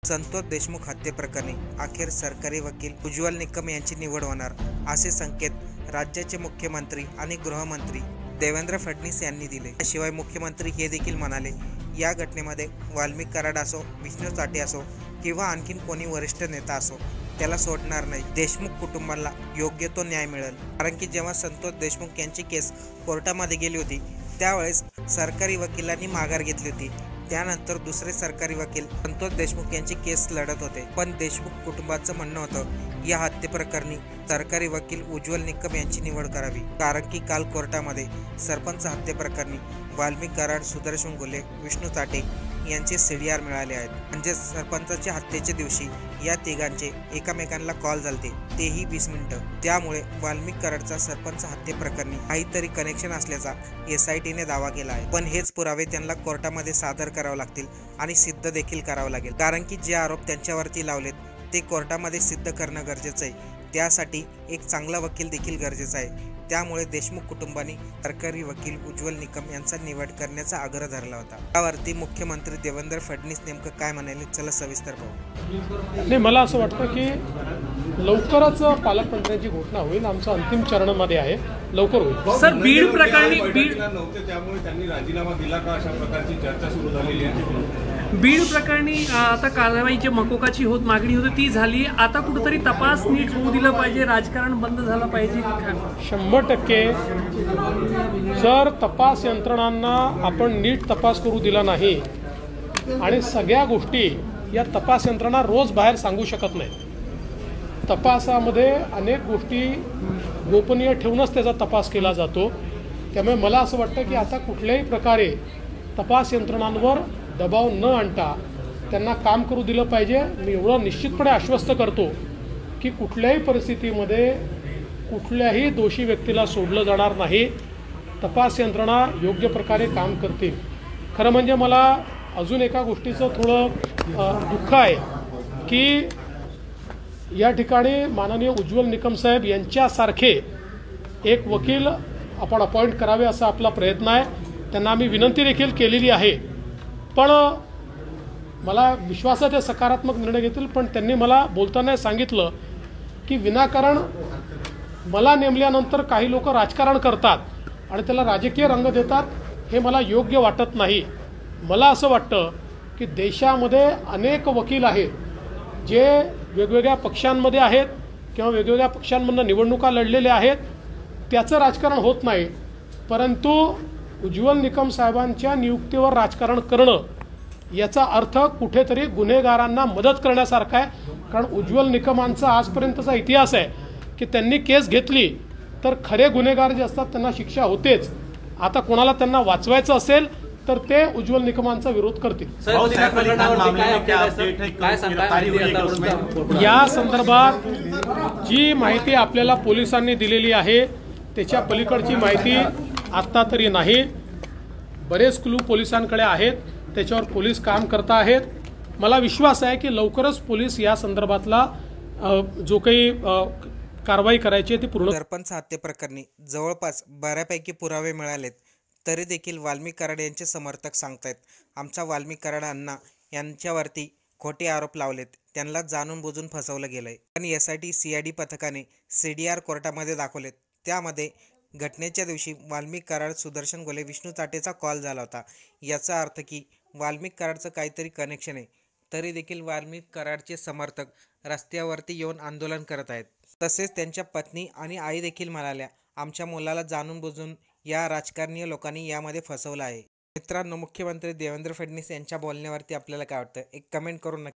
संतोष देशमुख हत्येप्रकरणी अखेर सरकारी वकील उज्ज्वल निकम यांची निवड होणार असे संकेत राज्याचे मुख्यमंत्री आणि गृहमंत्री देवेंद्र फडणवीस यांनी दिले। शिवाय मुख्यमंत्री हे देखील म्हणाले, या घटनेमध्ये वाल्मिक कराड असो, विष्णू चाटे असो किंवा आणखीन कोणी वरिष्ठ नेता असो, त्याला सोडणार नाही। देशमुख कुटुंबाला योग्य तो न्याय मिळेल। कारण की जेव्हा संतोष देशमुख यांची केस कोर्टामध्ये गेली होती त्यावेळेस सरकारी वकिलांनी माघार घेतली होती। त्यानंतर दुसरे सरकारी वकील संतोष देशमुख यांची केस लढत होते, पण देशमुख कुटुंबाचं म्हणणं होतं या हत्येप्रकरणी सरकारी वकील उज्ज्वल निकम यांची निवड करावी। कारण की काल कोर्टामध्ये सरपंच हत्येप्रकरणी वाल्मिक कराड, सुदर्शन घुले, विष्णू चाटे यांचे CDR मिळाले आहेत। म्हणजे सरपंचाच्या हत्येच्या दिवशी या तिघांचे एकमेकांना कॉल झालते, तेही 20 मिनिटं। त्यामुळे वाल्मिक कराडचा सरपंच हत्येप्रकरणी काहीतरी कनेक्शन असल्याचा SITने दावा केला आहे। पण हेच पुरावे त्यांना कोर्टामध्ये सादर करावे लागतील आणि सिद्ध देखील करावं लागेल। कारण की जे आरोप त्यांच्यावरती लावलेत ते कोर्टामध्ये सिद्ध करणं गरजेचं आहे। त्यासाठी एक चांगला वकील देखील गरजेचा आहे। त्यामुळे देशमुख कुटुंबाने सरकारी वकील उज्ज्वल निकम यांचा निवड करण्याचा आग्रह धरला होता। त्यावरती मुख्यमंत्री देवेंद्र फडणवीस नेमकं काय म्हणाले, चला सविस्तर पाहू। नाही, मला असं वाटतं की लवकरच पालकमंत्र्यांची घोषणा होईल। आमचा अंतिम चरणमध्ये आहे, लवकर होईल। सर, बीड प्रकरणी नव्हते त्यामुळे त्यांनी राजीनामा दिला का, अशा प्रकारची चर्चा सुरू झालेली आहे। बीड प्रकरणी आता कारवाईची मकोकाची मागणी होती ती झाली। आता कुठेतरी तपास नीट होऊ दिलं पाहिजे, राजकारण बंद झालं पाहिजे। 100% जर तपास यंत्रणांना आपण नीट तपास करू दिला नाही आणि सगळ्या गोष्टी या तपास यंत्रणा रोज बाहेर सांगू शकत नाही। तपासामध्ये अनेक गोष्टी गोपनीय ठेवूनच त्याचा तपास केला जातो। त्यामुळे मला असं वाटतं की आता कुठल्याही प्रकारे तपास यंत्रणांवर दबाव न आणता त्यांना काम करू दिलं पाहिजे। मी एवढं निश्चितपणे आश्वस्त करतो की कुठल्याही परिस्थितीमध्ये कुठल्याही दोषी व्यक्तीला सोडलं जाणार नाही। तपास यंत्रणा योग्य प्रकारे काम करतील। खरं म्हणजे मला अजून एका गोष्टीचं थोडं दुःख आहे की या ठिकाणी माननीय उज्ज्वल निकम साहेब यांच्यासारखे एक वकील आपण अपॉइंट करावे असा आपला प्रयत्न आहे। त्यांना आम्ही विनंती देखील केलेली आहे, पण मला विश्वासात ते सकारात्मक निर्णय घेतील। पण त्यांनी मला बोलताना सांगितलं की विनाकारण मला नेमल्यानंतर काही लोक राजकारण करतात आणि त्याला राजकीय रंग देतात, हे मला योग्य वाटत नाही। मला असं वाटतं की देशामध्ये अनेक वकील आहेत जे वेगवेगळ्या पक्षांमध्ये आहेत किंवा वेगवेगळ्या पक्षांमधून निवडणुका लढलेल्या आहेत, त्याचं राजकारण होत नाही। परंतु उज्ज्वल निकम साहेबांच्या नियुक्तीवर राजकारण करणं याचा अर्थ कुठेतरी गुन्हेगारांना मदत करण्यासारखा आहे। कारण उज्ज्वल निकमांचा आजपर्यंतचा इतिहास आहे की त्यांनी केस घेतली तर खरे गुन्हेगार जे असतात त्यांना शिक्षा होतेच। आता कोणाला त्यांना वाचवायचं असेल तर ते उज्ज्वल निकमांचा विरोध करतील। या संदर्भात जी माहिती आपल्याला पोलिसांनी दिलेली आहे त्याच्या पलीकडची माहिती आत्ता तरी नाही। बरेच क्लू पोलिसांकडे आहेत, त्याच्यावर पोलीस काम करत आहेत। मला विश्वास आहे की लवकरच पोलीस या संदर्भातला जो काही कारवाई करायची आहे ती पूर्ण। सरपंच हत्येप्रकरणी जवळपास बऱ्यापैकी पुरावे मिळालेत, तरी देखील वाल्मिक कराड यांचे समर्थक सांगतायत आमचा वाल्मिक कराड अण्णा यांच्यावरती खोटे आरोप लावलेत, त्यांना जाणून बुजून फसवलं गेलंय। पण SIT CID पथकाने CDR कोर्टामध्ये दाखवलेत। त्यामध्ये घटनेच्या दिवशी वाल्मिक कराड, सुदर्शन घुले, विष्णू चाटेचा कॉल झाला होता। याचा अर्थ की वाल्मिक कराडचं काहीतरी कनेक्शन आहे। तरी देखील वाल्मिक कराडचे समर्थक रस्त्यावरती येऊन आंदोलन करत आहेत। तसेच त्यांच्या पत्नी आणि आई देखील म्हणाल्या आमच्या मुलाला जाणून बुजून या राजकारणीय लोकांनी यामध्ये फसवलं आहे। मित्रांनो, मुख्यमंत्री देवेंद्र फडणवीस यांच्या बोलण्यावरती आपल्याला काय वाटतं, एक कमेंट करून नक्की